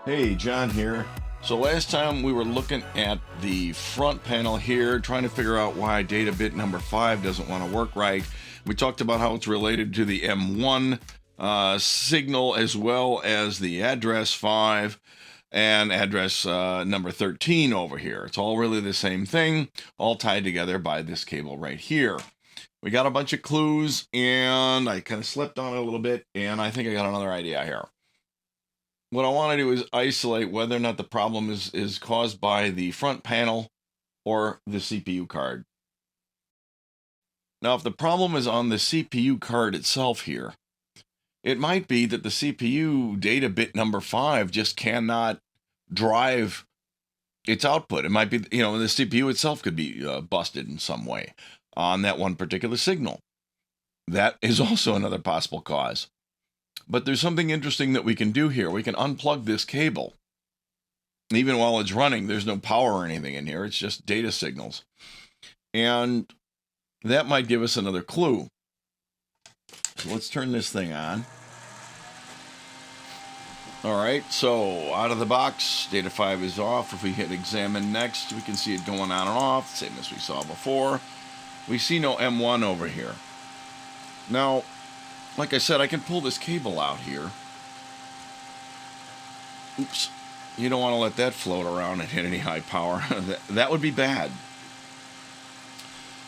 Hey, John here. So last time we were looking at the front panel here, trying to figure out why data bit number 5 doesn't want to work right. We talked about how it's related to the M1 signal as well as the address 5 and address number 13 over here. It's all really the same thing, all tied together by this cable right here. We got a bunch of clues, and I kind of slept on it a little bit, and I think I got another idea here. What I want to do is isolate whether or not the problem is caused by the front panel or the CPU card. Now, if the problem is on the CPU card itself here, it might be that the CPU data bit number 5 just cannot drive its output. It might be, the CPU itself could be busted in some way on that one particular signal. That is also another possible cause. But there's something interesting that we can do here. We can unplug this cable. Even while it's running, there's no power or anything in here. It's just data signals. And that might give us another clue. So let's turn this thing on. All right, so out of the box, data 5 is off. If we hit examine next, we can see it going on and off, same as we saw before. We see no M1 over here. Now, like I said, I can pull this cable out here. Oops. You don't want to let that float around and hit any high power. that would be bad.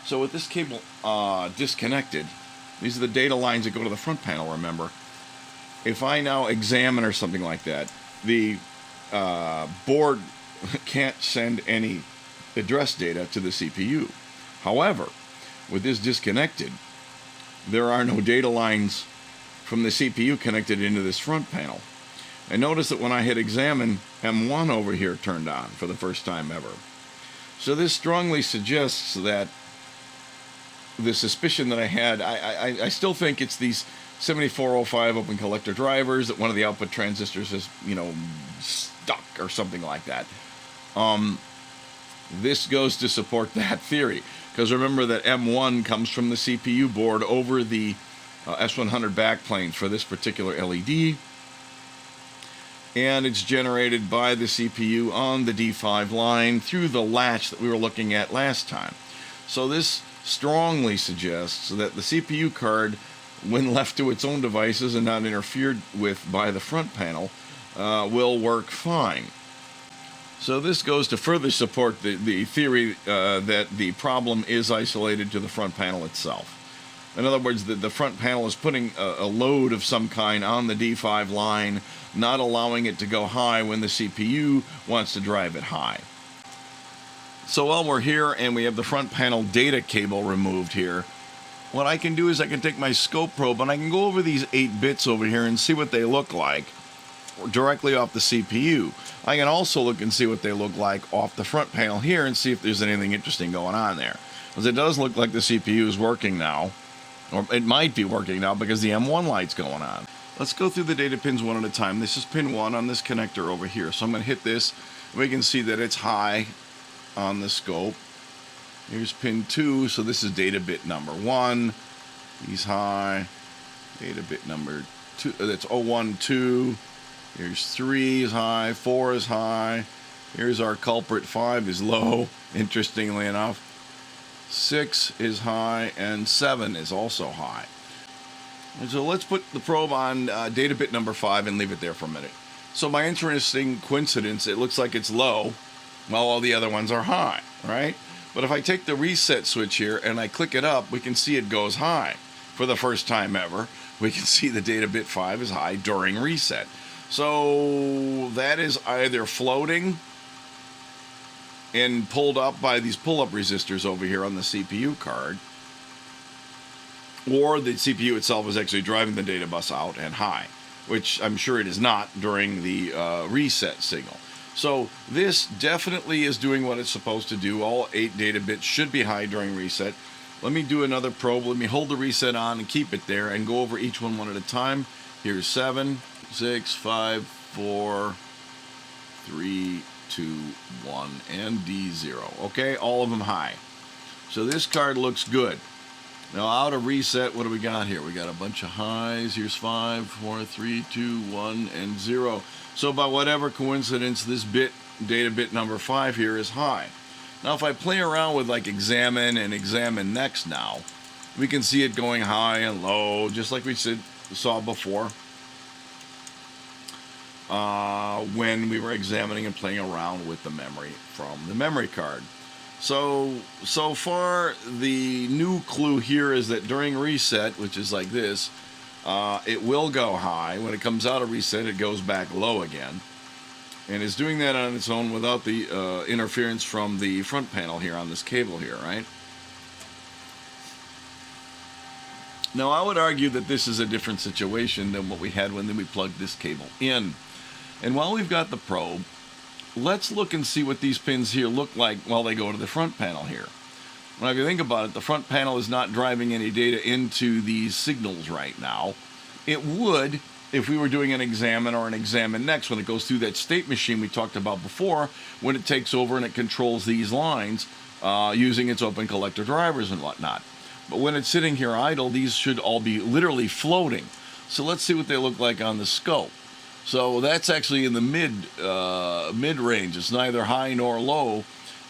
So with this cable disconnected, these are the data lines that go to the front panel, remember. If I now examine or something like that, the board can't send any address data to the CPU. However, with this disconnected, there are no data lines from the CPU connected into this front panel. And notice that when I hit examine, M1 over here turned on for the first time ever. So this strongly suggests that the suspicion that I had, I still think it's these 7405 open collector drivers, that one of the output transistors is, stuck or something like that. This goes to support that theory. Because remember that M1 comes from the CPU board over the S100 backplane for this particular LED. And it's generated by the CPU on the D5 line through the latch that we were looking at last time. So this strongly suggests that the CPU card, when left to its own devices and not interfered with by the front panel, will work fine. So this goes to further support the theory that the problem is isolated to the front panel itself. In other words, the front panel is putting a load of some kind on the D5 line, not allowing it to go high when the CPU wants to drive it high. So while we're here and we have the front panel data cable removed here, what I can do is I can take my scope probe and I can go over these 8 bits over here and see what they look like directly off the CPU. I can also look and see what they look like off the front panel here and see if there's anything interesting going on there. Because it does look like the CPU is working now, or it might be working now because the M1 light's going on. Let's go through the data pins one at a time. This is pin 1 on this connector over here. So I'm going to hit this. We can see that it's high on the scope. Here's pin 2, so this is data bit number 1. He's high. Data bit number 2, that's 012. Here's 3 is high, 4 is high. Here's our culprit, 5 is low, interestingly enough. 6 is high, and 7 is also high. And so let's put the probe on data bit number 5 and leave it there for a minute. So by interesting coincidence, it looks like it's low, while all the other ones are high, right? But if I take the reset switch here and I click it up, we can see it goes high. For the first time ever, we can see the data bit 5 is high during reset. So that is either floating and pulled up by these pull-up resistors over here on the CPU card, or the CPU itself is actually driving the data bus out and high, which I'm sure it is not during the reset signal. So this definitely is doing what it's supposed to do. All 8 data bits should be high during reset. Let me do another probe. Let me hold the reset on and keep it there and go over each one at a time. Here's 7, 6, 5, 4, 3, 2, 1, and D0. Okay, all of them high. So this card looks good. Now out of reset, what do we got here? We got a bunch of highs. Here's 5, 4, 3, 2, 1, and 0. So by whatever coincidence, this data bit number 5 here is high. Now if I play around with like examine and examine next now, we can see it going high and low, just like we saw before when we were examining and playing around with the memory from the memory card. So far, the new clue here is that during reset, which is like this, it will go high. When it comes out of reset, it goes back low again. And it's doing that on its own without the interference from the front panel here on this cable here, right? Now, I would argue that this is a different situation than what we had when we plugged this cable in. And while we've got the probe, let's look and see what these pins here look like while they go to the front panel here. Now, if you think about it, the front panel is not driving any data into these signals right now. It would if we were doing an examine or an examine next, when it goes through that state machine we talked about before, when it takes over and it controls these lines using its open collector drivers and whatnot. But when it's sitting here idle, these should all be literally floating. So let's see what they look like on the scope. So that's actually in the mid range. It's neither high nor low,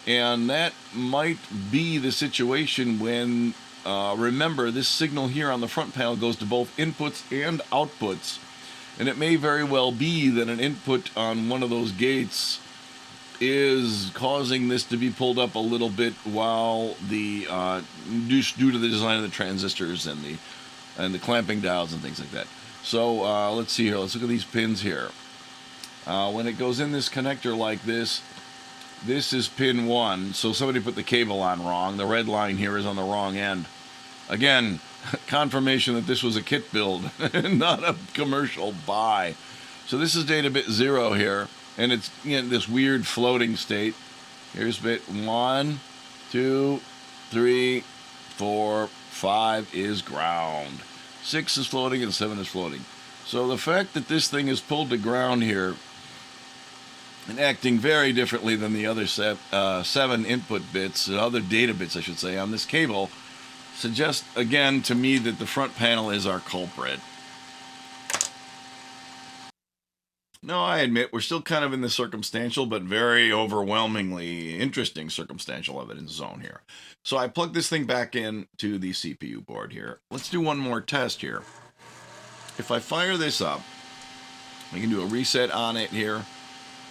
and that might be the situation when, remember, this signal here on the front panel goes to both inputs and outputs, and it may very well be that an input on one of those gates is causing this to be pulled up a little bit while the due to the design of the transistors and the clamping diodes and things like that. So let's see here. Let's look at these pins here. When it goes in this connector like this, this is pin 1. So somebody put the cable on wrong. The red line here is on the wrong end. Again, confirmation that this was a kit build, not a commercial buy. So this is data bit 0 here, and it's in this weird floating state. Here's bit 1, 2, 3, 4, 5 is ground. 6 is floating and 7 is floating. So the fact that this thing is pulled to ground here and acting very differently than the other 7 input bits, other data bits I should say, on this cable, suggests again to me that the front panel is our culprit. Now, I admit we're still kind of in the circumstantial but very overwhelmingly interesting circumstantial evidence zone here. So I plug this thing back into the CPU board here. Let's do one more test here. If I fire this up, we can do a reset on it here.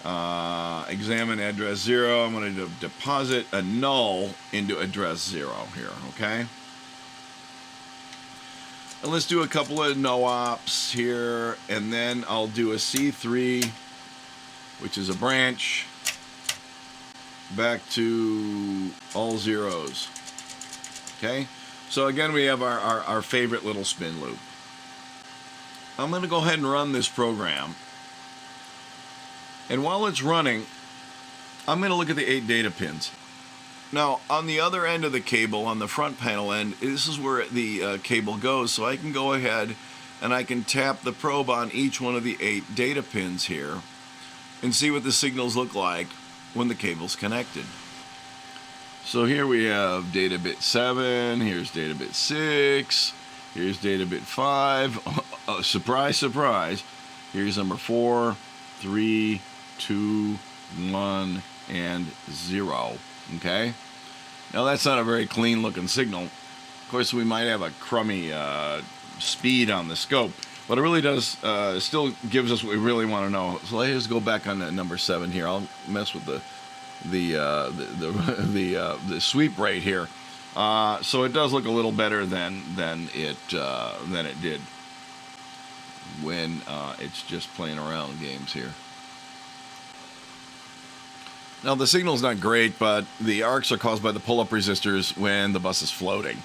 Examine address 0. I'm going to deposit a null into address 0 here, okay? And let's do a couple of no-ops here, and then I'll do a C3, which is a branch, back to all zeros. Okay? So again, we have our favorite little spin loop. I'm going to go ahead and run this program. And while it's running, I'm going to look at the 8 data pins. Now, on the other end of the cable, on the front panel end, this is where the cable goes, so I can go ahead and I can tap the probe on each one of the 8 data pins here and see what the signals look like when the cable's connected. So here we have data bit 7, here's data bit 6, here's data bit 5, surprise, surprise, here's number 4, 3, 2, 1, and 0. Okay, now that's not a very clean looking signal. Of course, we might have a crummy speed on the scope, but it really does still gives us what we really want to know. So let's go back on to number 7 here. I'll mess with the sweep rate here. So it does look a little better than it did when it's just playing around games here. Now, the signal's not great, but the arcs are caused by the pull-up resistors when the bus is floating.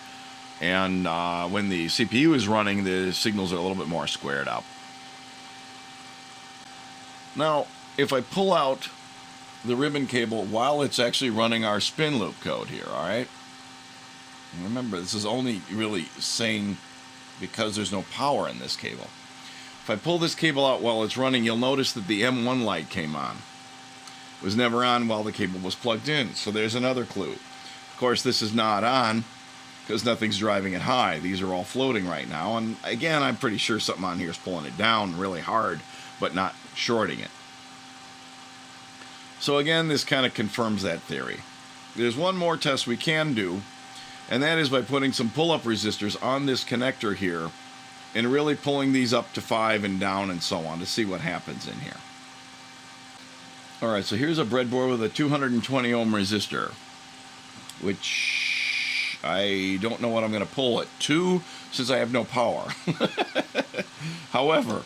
And when the CPU is running, the signals are a little bit more squared up. Now, if I pull out the ribbon cable while it's actually running our spin loop code here, all right? And remember, this is only really sane because there's no power in this cable. If I pull this cable out while it's running, you'll notice that the M1 light came on. Was never on while the cable was plugged in, so there's another clue. Of course, this is not on because nothing's driving it high. These are all floating right now. And again, I'm pretty sure something on here is pulling it down really hard, but not shorting it. So again, this kind of confirms that theory. There's one more test we can do, and that is by putting some pull-up resistors on this connector here and really pulling these up to 5 and down and so on to see what happens in here. Alright, so here's a breadboard with a 220 ohm resistor, which I don't know what I'm going to pull it to since I have no power. However,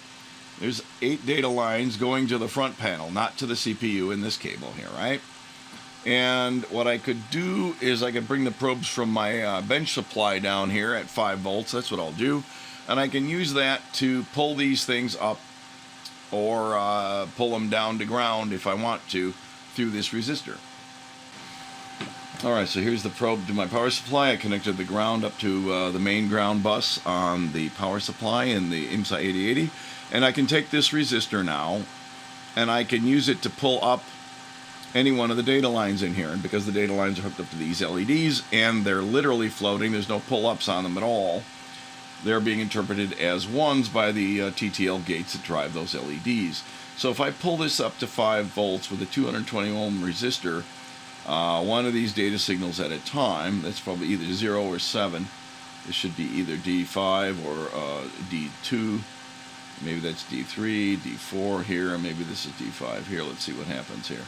there's 8 data lines going to the front panel, not to the CPU in this cable here, right? And what I could do is I could bring the probes from my bench supply down here at 5 volts. That's what I'll do. And I can use that to pull these things up or pull them down to ground if I want to through this resistor. Alright, so here's the probe to my power supply. I connected the ground up to the main ground bus on the power supply in the IMSAI 8080. And I can take this resistor now and I can use it to pull up any one of the data lines in here. And because the data lines are hooked up to these LEDs and they're literally floating, there's no pull-ups on them at all, they're being interpreted as ones by the TTL gates that drive those LEDs. So if I pull this up to 5 volts with a 220 ohm resistor, one of these data signals at a time, that's probably either 0 or 7. This should be either D5 or D2. Maybe that's D3, D4 here, and maybe this is D5 here. Let's see what happens here.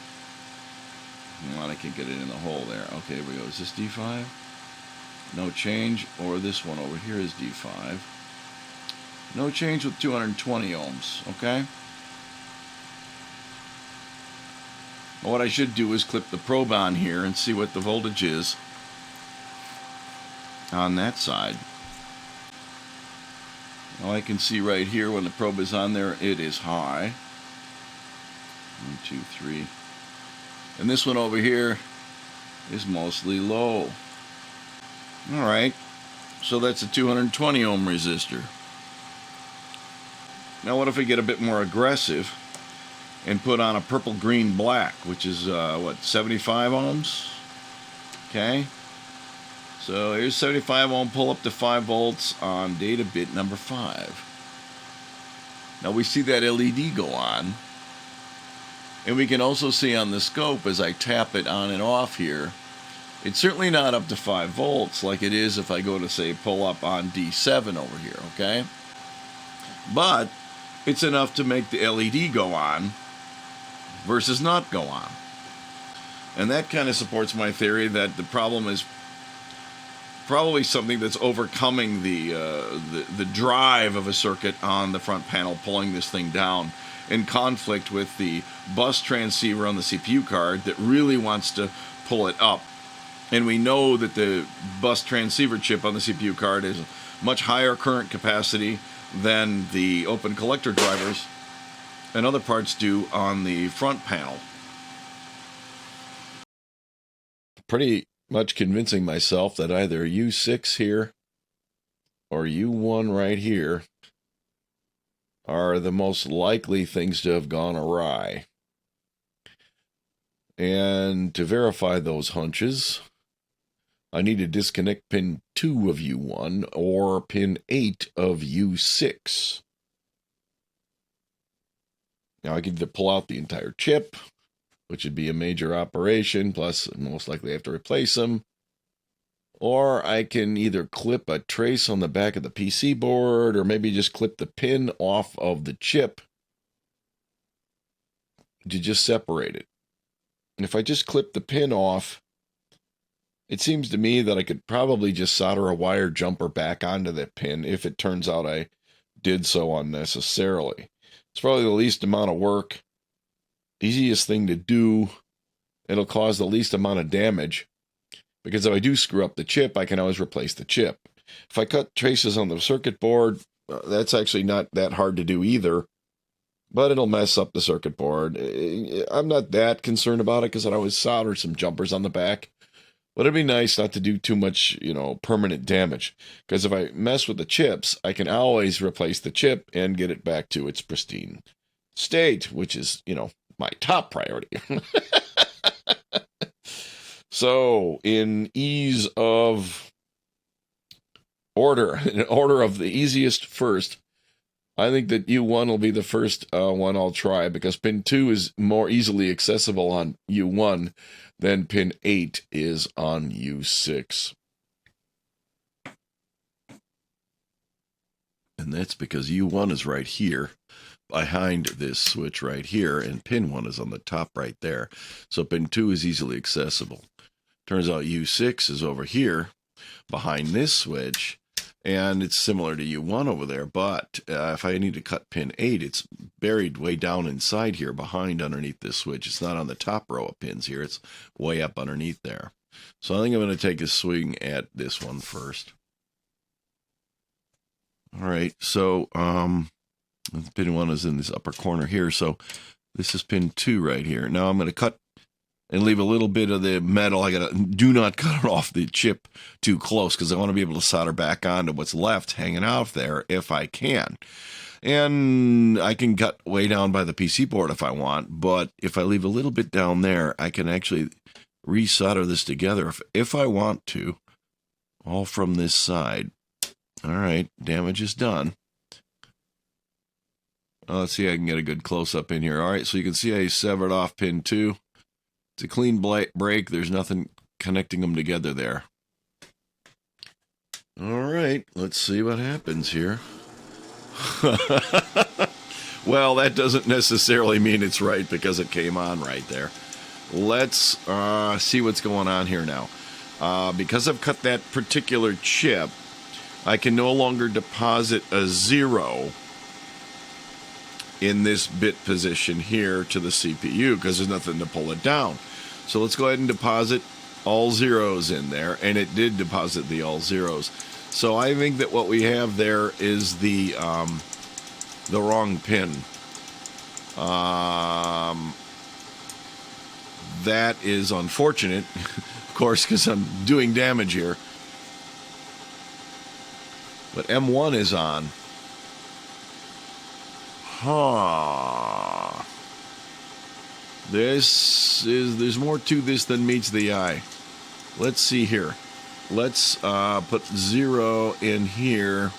Well, I can get it in the hole there. Okay, here we go. Is this D5? No change. Or this one over here is D5. No change with 220 ohms. Okay? Well, what I should do is clip the probe on here and see what the voltage is on that side. Now I can see right here when the probe is on there, it is high. 1, 2, 3. And this one over here is mostly low. Alright, so that's a 220 ohm resistor. Now what if we get a bit more aggressive and put on a purple, green, black, which is, 75 ohms? Okay. So here's 75 ohm pull up to 5 volts on data bit number 5. Now we see that LED go on. And we can also see on the scope as I tap it on and off here, it's certainly not up to 5 volts like it is if I go to, say, pull up on D7 over here, okay? But it's enough to make the LED go on versus not go on. And that kind of supports my theory that the problem is probably something that's overcoming the drive of a circuit on the front panel pulling this thing down in conflict with the bus transceiver on the CPU card that really wants to pull it up. And we know that the bus transceiver chip on the CPU card is much higher current capacity than the open collector drivers and other parts do on the front panel. Pretty much convincing myself that either U6 here or U1 right here are the most likely things to have gone awry. And to verify those hunches, I need to disconnect pin 2 of U1 or pin 8 of U6. Now I can either pull out the entire chip, which would be a major operation, plus most likely I have to replace them, or I can either clip a trace on the back of the PC board, or maybe just clip the pin off of the chip to just separate it. And if I just clip the pin off, it seems to me that I could probably just solder a wire jumper back onto that pin if it turns out I did so unnecessarily. It's probably the least amount of work, easiest thing to do. It'll cause the least amount of damage, because if I do screw up the chip, I can always replace the chip. If I cut traces on the circuit board, that's actually not that hard to do either, but it'll mess up the circuit board. I'm not that concerned about it because I always solder some jumpers on the back, but it'd be nice not to do too much, permanent damage, because if I mess with the chips, I can always replace the chip and get it back to its pristine state, which is, my top priority. So, in ease of in order of the easiest first, I think that U1 will be the first one I'll try, because pin 2 is more easily accessible on U1 than pin 8 is on U6. And that's because U1 is right here, behind this switch right here, and pin 1 is on the top right there. So pin 2 is easily accessible. Turns out U6 is over here, behind this switch, and it's similar to U1 over there, but if I need to cut pin 8, it's buried way down inside here, behind underneath this switch. It's not on the top row of pins here, it's way up underneath there. So I think I'm going to take a swing at this one first. Alright, so pin 1 is in this upper corner here, so this is pin 2 right here. Now I'm going to cut and leave a little bit of the metal. Do not cut it off the chip too close, because I want to be able to solder back onto what's left hanging out there if I can. And I can cut way down by the PC board if I want, but if I leave a little bit down there, I can actually resolder this together if I want to, all from this side. Alright, damage is done. Let's see if I can get a good close-up in here. Alright, so you can see I severed off pin 2. It's a clean break. There's nothing connecting them together there. Alright, let's see what happens here. Well, that doesn't necessarily mean it's right, because it came on right there. Let's see what's going on here now. Because I've cut that particular chip, I can no longer deposit a 0 in this bit position here to the CPU, because there's nothing to pull it down. So let's go ahead and deposit all 0s in there, and it did deposit the all 0s. So I think that what we have there is the wrong pin. That is unfortunate, of course, because I'm doing damage here. But M1 is on. Huh. There's more to this than meets the eye. Let's see here. Let's put 0 in here.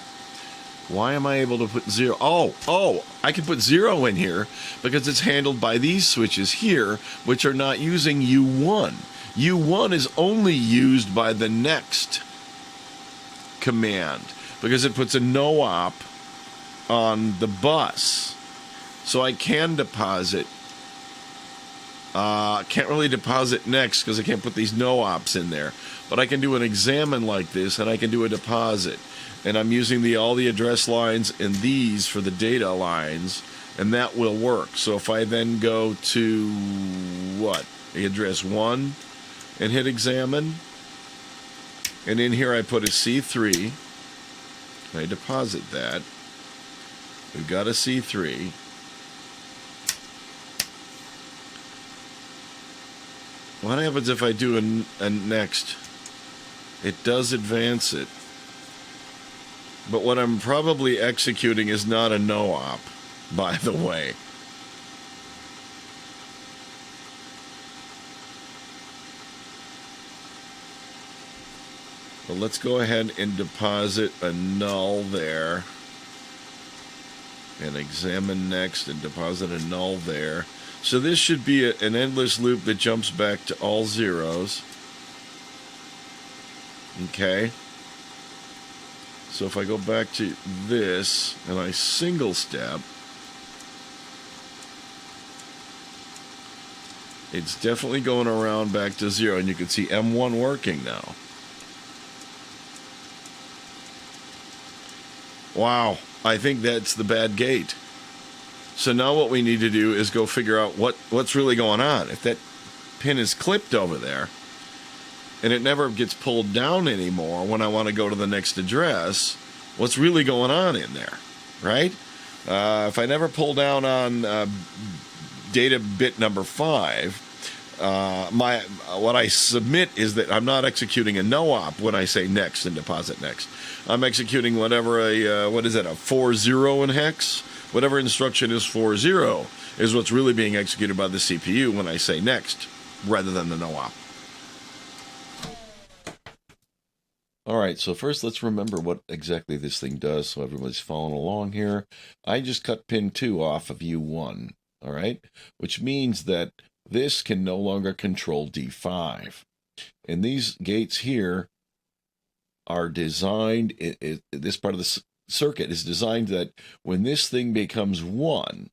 Why am I able to put 0? Oh, I can put 0 in here because it's handled by these switches here, which are not using U1. U1 is only used by the next command, because it puts a no-op on the bus. So I can deposit. Can't really deposit next because I can't put these no-ops in there. But I can do an examine like this, and I can do a deposit. And I'm using all the address lines and these for the data lines, and that will work. So if I then go to, what, address 1, and hit examine, and in here I put a C3, I deposit that. We've got a C3. What happens if I do a next? It does advance it. But what I'm probably executing is not a no-op, by the way. Well, let's go ahead and deposit a null there. And examine next and deposit a null there. So this should be an endless loop that jumps back to all 0s. Okay. So if I go back to this and I single step, it's definitely going around back to 0, and you can see M1 working now. Wow, I think that's the bad gate. So now what we need to do is go figure out what's really going on. If that pin is clipped over there, and it never gets pulled down anymore when I want to go to the next address, what's really going on in there, right? If I never pull down on data bit number 5, what I submit is that I'm not executing a no-op when I say next and deposit next. I'm executing whatever a 40 in hex? Whatever instruction is 40 is what's really being executed by the CPU when I say next, rather than the no-op. All right, so first let's remember what exactly this thing does so everybody's following along here. I just cut pin 2 off of U1, all right? Which means that this can no longer control D5. And these gates here are designed, this part of the circuit is designed that when this thing becomes 1,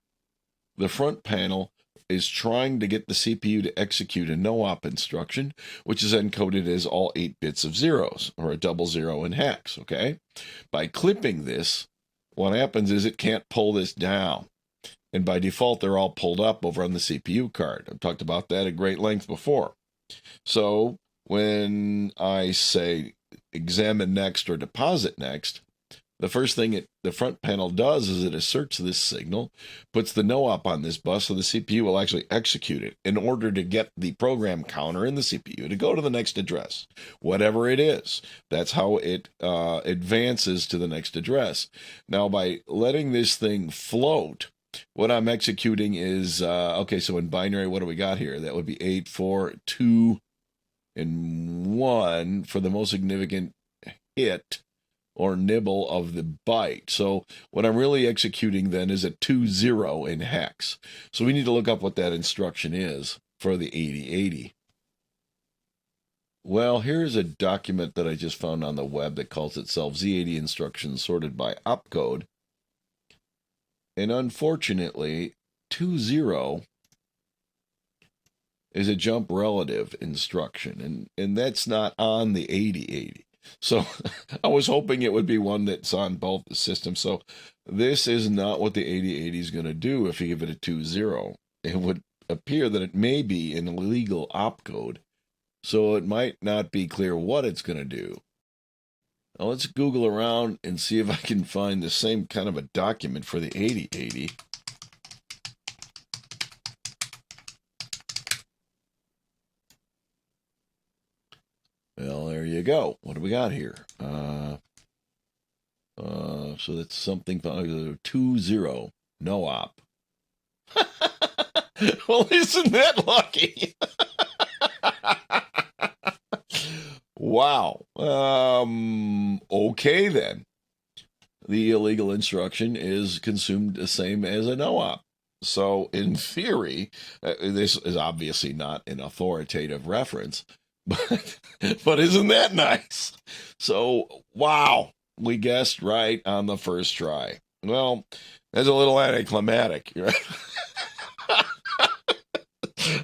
the front panel is trying to get the CPU to execute a no-op instruction, which is encoded as all 8 bits of zeros, or a 00 in hex, okay? By clipping this, what happens is it can't pull this down. And by default, they're all pulled up over on the CPU card. I've talked about that at great length before. So when I say examine next or deposit next, the first thing the front panel does is it asserts this signal, puts the no-op on this bus, so the CPU will actually execute it in order to get the program counter in the CPU to go to the next address, whatever it is. That's how it advances to the next address. Now, by letting this thing float, what I'm executing is, okay, so in binary, what do we got here? That would be 8, 4, 2, and 1 for the most significant hit or nibble of the byte. So what I'm really executing then is a 20 in hex. So we need to look up what that instruction is for the 8080. Well, here's a document that I just found on the web that calls itself Z80 instructions sorted by Opcode. And unfortunately, 20 is a jump relative instruction, and that's not on the 8080. So I was hoping it would be one that's on both the systems. So this is not what the 8080 is going to do if you give it a 20. It would appear that it may be an illegal opcode, so it might not be clear what it's going to do. Now let's Google around and see if I can find the same kind of a document for the 8080. Well, there you go. What do we got here? So that's something 20, no op. Well, isn't that lucky? Wow. Okay then. The illegal instruction is consumed the same as a no op. So in theory, this is obviously not an authoritative reference, but isn't that nice? So, wow, we guessed right on the first try. Well, that's a little anticlimactic. Right?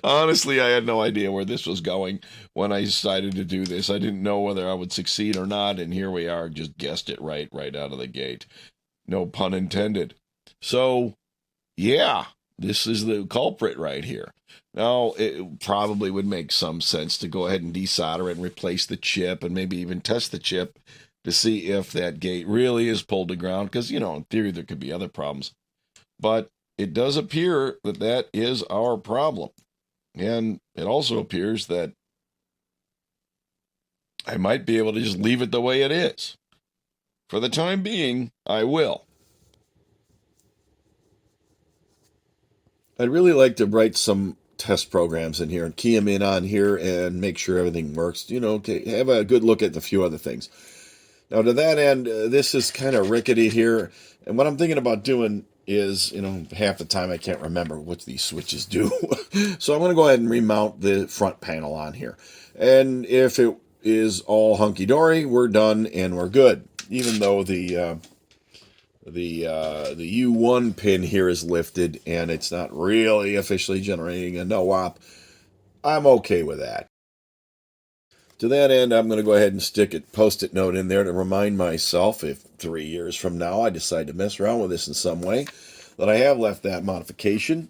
Honestly, I had no idea where this was going when I decided to do this. I didn't know whether I would succeed or not, and here we are, just guessed it right out of the gate. No pun intended. So, yeah, this is the culprit right here. Now, it probably would make some sense to go ahead and desolder it and replace the chip and maybe even test the chip to see if that gate really is pulled to ground, because, you know, in theory, there could be other problems. But it does appear that that is our problem. And it also appears that I might be able to just leave it the way it is. For the time being, I will. I'd really like to write some test programs in here and key them in on here and make sure everything works. You know, have a good look at a few other things. Now, to that end, this is kind of rickety here. And what I'm thinking about doing is, you know, half the time I can't remember what these switches do. So I'm going to go ahead and remount the front panel on here. And if it is all hunky-dory, we're done and we're good. Even though the U1 pin here is lifted and it's not really officially generating a no-op, I'm okay with that. To that end, I'm going to go ahead and stick a post-it note in there to remind myself, if 3 years from now I decide to mess around with this in some way, that I have left that modification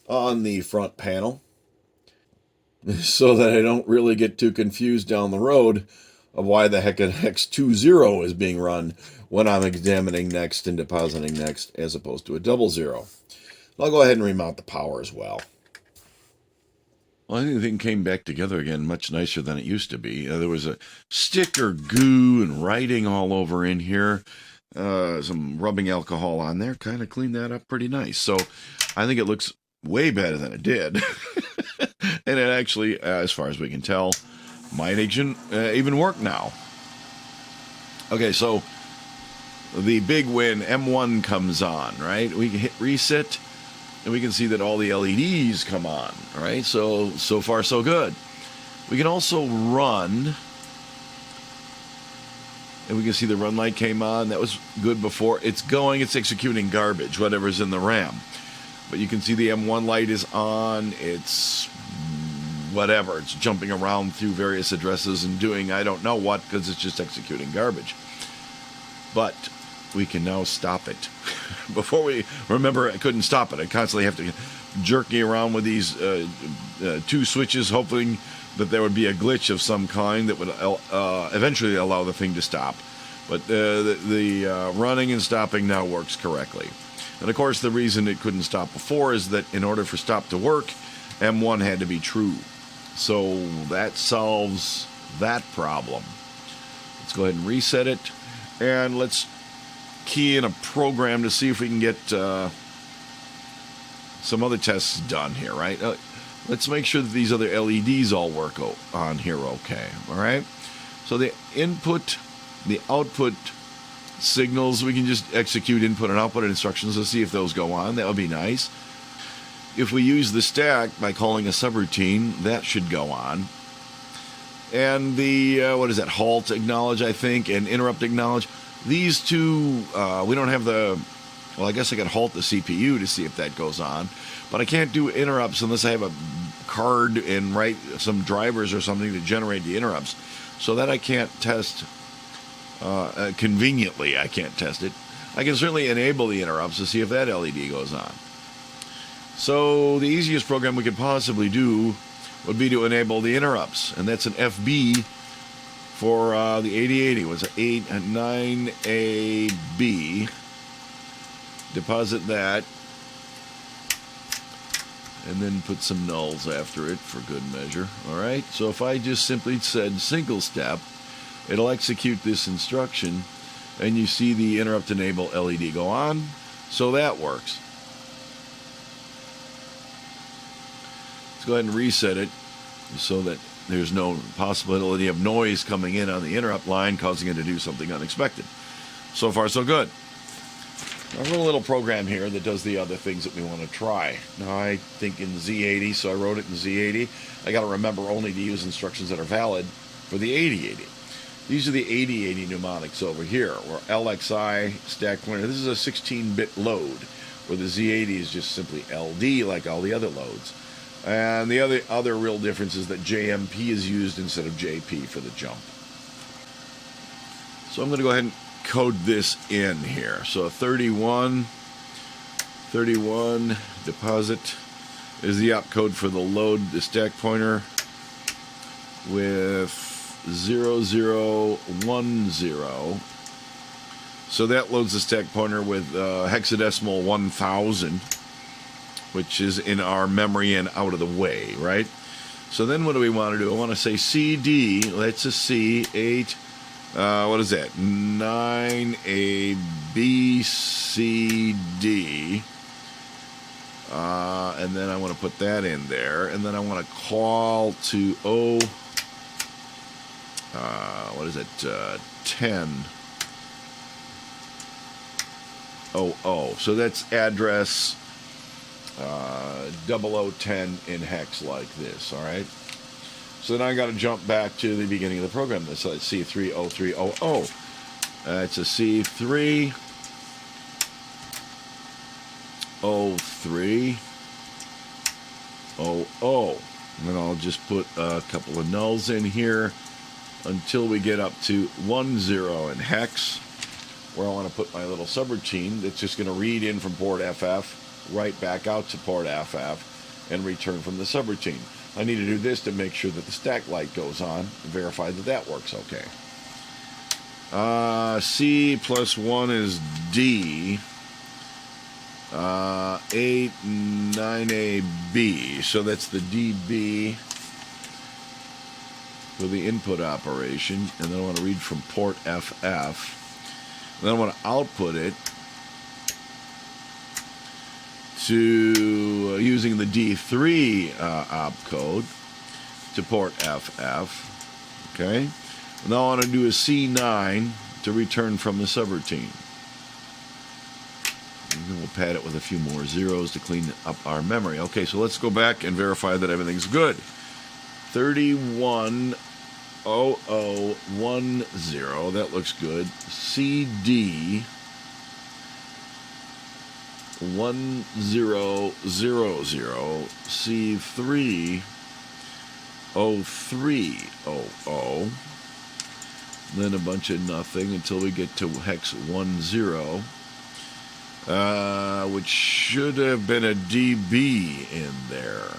on the front panel so that I don't really get too confused down the road of why the heck a hex 20 is being run when I'm examining next and depositing next as opposed to a 00. I'll go ahead and remount the power as well. Well, I think the thing came back together again much nicer than it used to be. There was a sticker goo and writing all over in here. Some rubbing alcohol on there. Kind of cleaned that up pretty nice. So I think it looks way better than it did. And it actually, as far as we can tell, might even work now. Okay, so the big win, M1 comes on, right? We can hit reset, and we can see that all the LEDs come on, right? So far, so good. We can also run, and we can see the run light came on. That was good before. It's going, it's executing garbage, whatever's in the RAM. But you can see the M1 light is on. It's whatever. It's jumping around through various addresses and doing I don't know what, because it's just executing garbage. But we can now stop it. Before we remember, I couldn't stop it. I constantly have to jerky around with these two switches, hoping that there would be a glitch of some kind that would eventually allow the thing to stop. But the running and stopping now works correctly. And of course, the reason it couldn't stop before is that in order for stop to work, M1 had to be true. So that solves that problem. Let's go ahead and reset it. And let's key in a program to see if we can get some other tests done here, right? Let's make sure that these other LEDs all work on here okay, all right? So the input, the output signals, we can just execute input and output instructions to see if those go on. That would be nice. If we use the stack by calling a subroutine, that should go on. And the, what is that, halt acknowledge, I think, and interrupt acknowledge. These two, we don't have the, well, I guess I could halt the CPU to see if that goes on. But I can't do interrupts unless I have a card and write some drivers or something to generate the interrupts. So that I can't test, conveniently I can't test it. I can certainly enable the interrupts to see if that LED goes on. So the easiest program we could possibly do would be to enable the interrupts, and that's an FB for the 8080. It was an 9AB. Deposit that, and then put some nulls after it for good measure. All right, so if I just simply said single step, it'll execute this instruction, and you see the interrupt enable LED go on, so that works. Let's go ahead and reset it so that there's no possibility of noise coming in on the interrupt line causing it to do something unexpected. So far, so good. I wrote a little program here that does the other things that we want to try. Now, I think in Z80, so I wrote it in Z80. I got to remember only to use instructions that are valid for the 8080. These are the 8080 mnemonics over here, where LXI, stack pointer. This is a 16-bit load, where the Z80 is just simply LD, like all the other loads. And the other real difference is that JMP is used instead of JP for the jump. So I'm going to go ahead and code this in here. So 31 deposit is the opcode for the load, the stack pointer with 0010. So that loads the stack pointer with hexadecimal 1000, which is in our memory and out of the way, right? So then what do we want to do? I want to say CD, that's a C, 8, what is that? 9ABCD. And then I want to put that in there. And then I want to call to what is it? 10. So that's address 0010 in hex like this, all right? So then I got to jump back to the beginning of the program. So it's C30300. It's a C30300. And then I'll just put a couple of nulls in here until we get up to 10 in hex, where I want to put my little subroutine that's just going to read in from port FF, right back out to port FF, and return from the subroutine. I need to do this to make sure that the stack light goes on and verify that that works okay. C plus 1 is D. 8, 9AB. So that's the DB for the input operation. And then I want to read from port FF. And then I want to output it to using the D3 opcode to port FF. Okay. Now I want to do a C9 to return from the subroutine. And then we'll pad it with a few more zeros to clean up our memory. Okay, so let's go back and verify that everything's good. 310010, that looks good. CD 1000, C3 0300, then a bunch of nothing until we get to hex 10, which should have been a DB in there.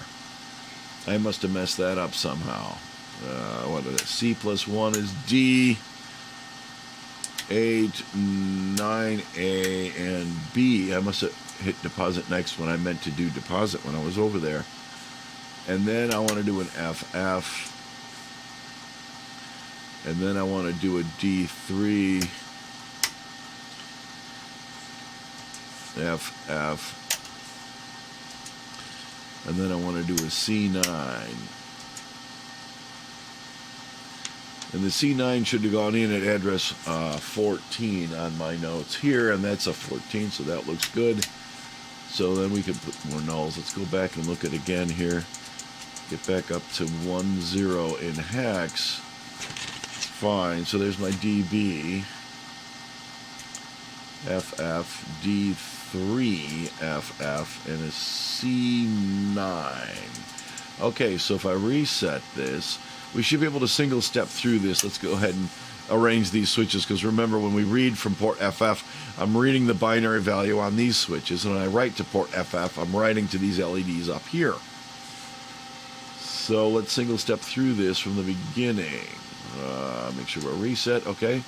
I must have messed that up somehow. What is it? C plus 1 is D, 8, 9A, and B. I must have hit deposit next when I meant to do deposit when I was over there. And then I want to do an FF. And then I want to do a D3, FF. And then I want to do a C9. And the C9 should have gone in at address 14 on my notes here, and that's a 14, so that looks good. So then we can put more nulls. Let's go back and look at it again here. Get back up to 10 in hex. Fine, so there's my DB. FF, D3, FF, and a C9. Okay, so if I reset this, we should be able to single step through this. Let's go ahead and arrange these switches, because remember, when we read from port FF, I'm reading the binary value on these switches, and when I write to port FF, I'm writing to these LEDs up here. So let's single step through this from the beginning. Make sure we're reset, okay.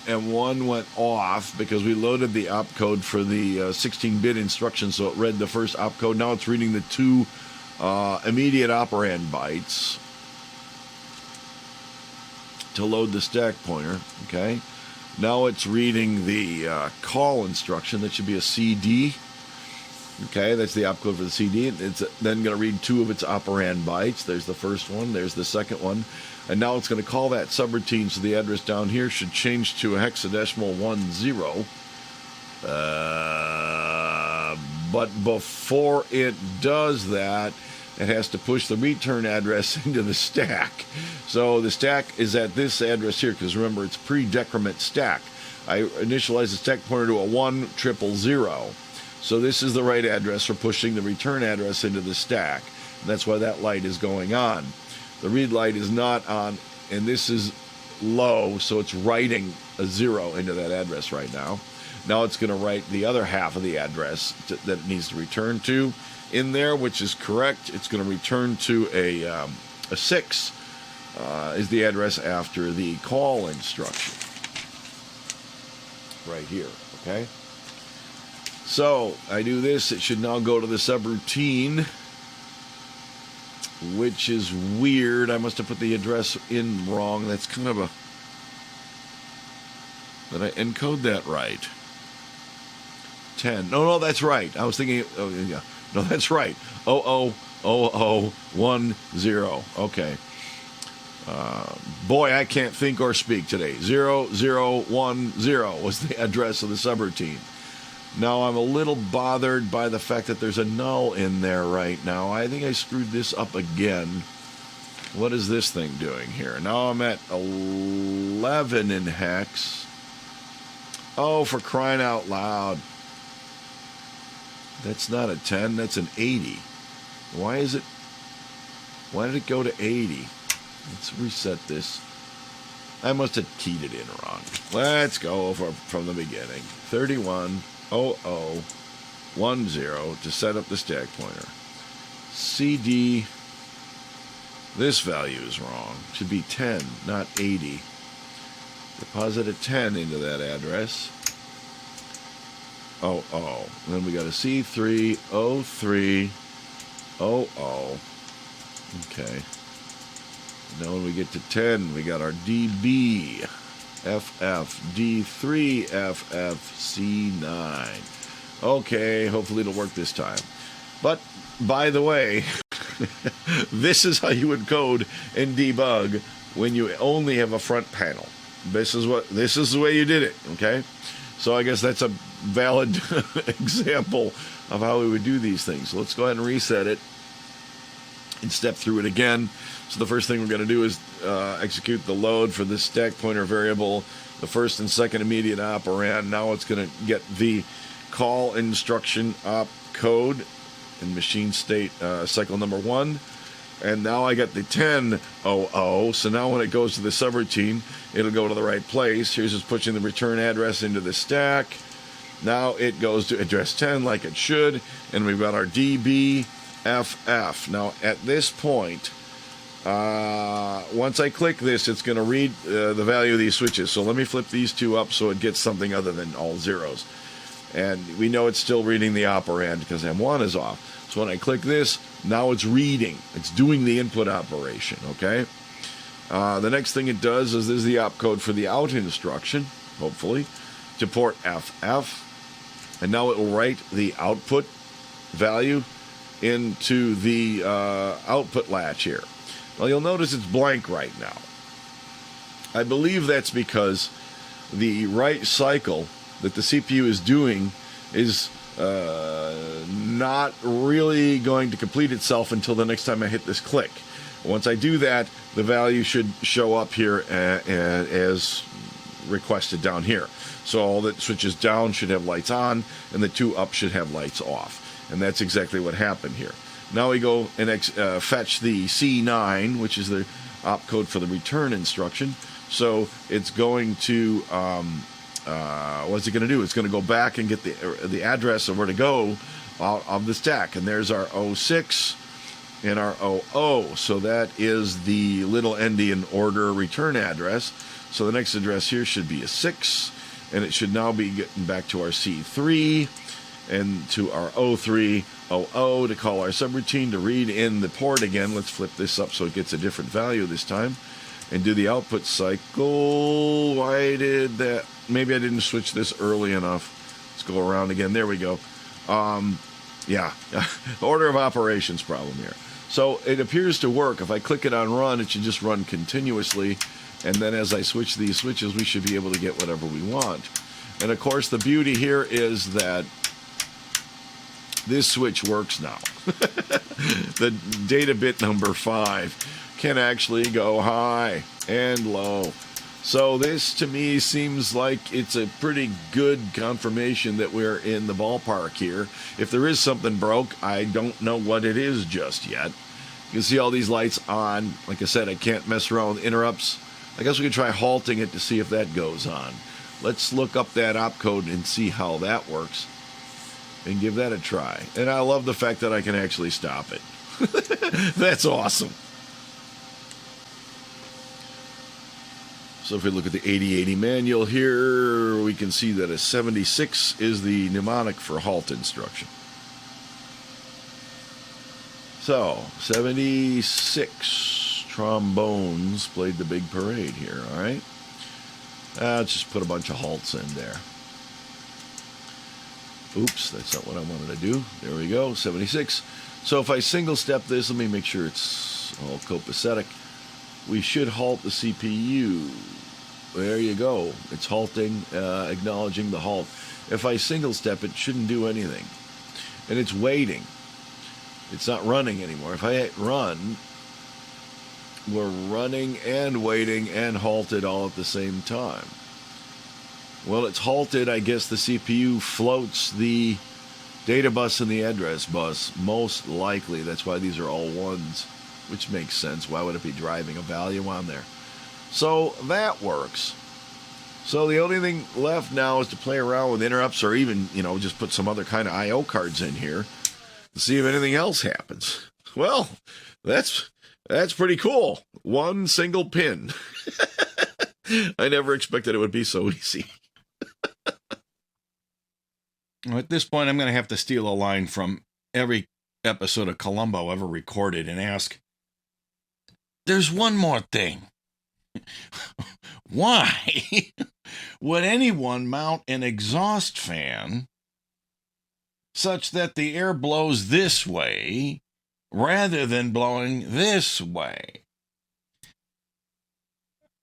And one went off because we loaded the opcode for the 16-bit instruction, so it read the first opcode. Now it's reading the two immediate operand bytes to load the stack pointer, okay. Now it's reading the call instruction. That should be a CD. Okay, that's the opcode for the CD. It's then going to read two of its operand bytes. There's the first one, there's the second one. And now it's going to call that subroutine, so the address down here should change to a hexadecimal 10. But before it does that, it has to push the return address into the stack. So the stack is at this address here, because remember, it's pre-decrement stack. I initialize the stack pointer to a 1000. So this is the right address for pushing the return address into the stack. And that's why that light is going on. The read light is not on, and this is low, so it's writing a 0 into that address right now. Now it's going to write the other half of the address that it needs to return to in there, which is correct. It's going to return to a 6 is the address after the call instruction. Right here, okay? So I do this, it should now go to the subroutine, which is weird. I must have put the address in wrong. That's kind of a... Did I encode that right? 10. No, that's right. I was thinking... Oh, yeah. No, that's right. 000010. Okay. Boy, I can't think or speak today. 0010 was the address of the subroutine. Now, I'm a little bothered by the fact that there's a null in there right now. I think I screwed this up again. What is this thing doing here? Now I'm at 11 in hex. Oh, for crying out loud. That's not a 10, that's an 80. Why did it go to 80? Let's reset this. I must have keyed it in wrong. Let's go from the beginning. 310010 to set up the stack pointer. CD, this value is wrong. It should be 10, not 80. Deposit a 10 into that address. And then we got a C30300. Okay. Now when we get to 10, we got our DB, FF, D3, FF, C9. Okay, hopefully it'll work this time. But, by the way, This is how you would code and debug when you only have a front panel. This is the way you did it, okay? So I guess that's a valid example of how we would do these things. So let's go ahead and reset it and step through it again. So the first thing we're going to do is execute the load for this stack pointer variable, the first and second immediate operand. Now it's going to get the call instruction opcode in machine state cycle number 1. And now I got the 10:00, so now when it goes to the subroutine, it'll go to the right place. Here's just pushing the return address into the stack. Now it goes to address 10 like it should, and we've got our DBFF. Now at this point, once I click this, it's going to read the value of these switches. So let me flip these two up so it gets something other than all zeros. And we know it's still reading the operand because M1 is off. So when I click this, now it's reading. It's doing the input operation, okay? The next thing it does is this is the opcode for the out instruction, hopefully, to port FF. And now it will write the output value into the output latch here. Well, you'll notice it's blank right now. I believe that's because the write cycle that the CPU is doing is not really going to complete itself until the next time I hit this click. Once I do that, the value should show up here as requested down here. So all that switches down should have lights on, and the two up should have lights off. And that's exactly what happened here. Now we go and fetch the C9, which is the opcode for the return instruction. So it's going to, what's it going to do? It's going to go back and get the address of where to go out of the stack. And there's our 06 and our 00. So that is the little endian order return address. So the next address here should be a 6. And it should now be getting back to our C3 and to our 0300 to call our subroutine to read in the port again. Let's flip this up so it gets a different value this time. And do the output cycle. Why did that? Maybe I didn't switch this early enough. Let's go around again. There we go. Yeah, order of operations problem here. So it appears to work. If I click it on run, it should just run continuously. And then as I switch these switches, we should be able to get whatever we want. And of course, the beauty here is that this switch works now. The data bit number 5 can actually go high and low. So this, to me, seems like it's a pretty good confirmation that we're in the ballpark here. If there is something broke, I don't know what it is just yet. You can see all these lights on. Like I said, I can't mess around with interrupts. I guess we could try halting it to see if that goes on. Let's look up that opcode and see how that works and give that a try. And I love the fact that I can actually stop it. That's awesome. So if we look at the 8080 manual here, we can see that a 76 is the mnemonic for halt instruction. So, 76 trombones played the big parade here, all right? Let's just put a bunch of halts in there. Oops, that's not what I wanted to do. There we go, 76. So if I single step this, let me make sure it's all copacetic. We should halt the CPU. There you go. It's halting, acknowledging the halt. If I single step, it shouldn't do anything. And it's waiting. It's not running anymore. If I hit run, we're running and waiting and halted all at the same time. Well, it's halted. I guess the CPU floats the data bus and the address bus, most likely. That's why these are all ones, which makes sense. Why would it be driving a value on there? So that works. So the only thing left now is to play around with interrupts, or even, just put some other kind of I/O cards in here to see if anything else happens. Well, that's pretty cool. One single pin. I never expected it would be so easy. Well, at this point, I'm going to have to steal a line from every episode of Columbo ever recorded and ask, there's one more thing. Why would anyone mount an exhaust fan such that the air blows this way rather than blowing this way.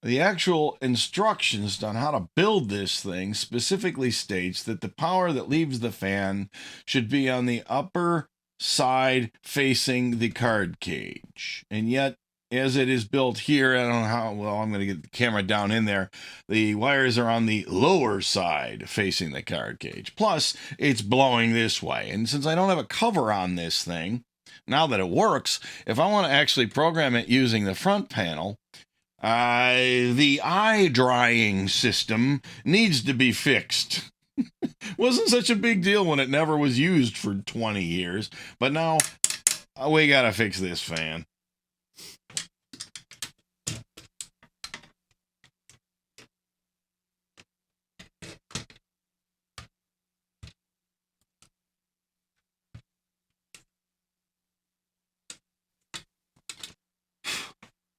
The actual instructions on how to build this thing specifically states that the power that leaves the fan should be on the upper side facing the card cage. And yet, as it is built here, I don't know how well I'm going to get the camera down in there. The wires are on the lower side facing the card cage. Plus, it's blowing this way. And since I don't have a cover on this thing, now that it works, if I want to actually program it using the front panel, the eye drying system needs to be fixed. Wasn't such a big deal when it never was used for 20 years, but now we gotta fix this fan.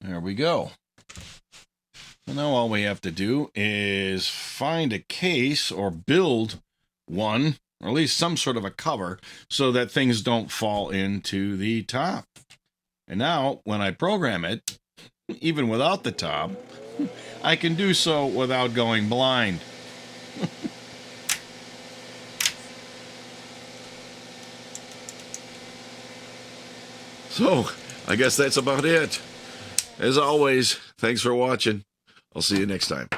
There we go. And now all we have to do is find a case or build one, or at least some sort of a cover, so that things don't fall into the top. And now, when I program it, even without the top, I can do so without going blind. So, I guess that's about it. As always, thanks for watching. I'll see you next time.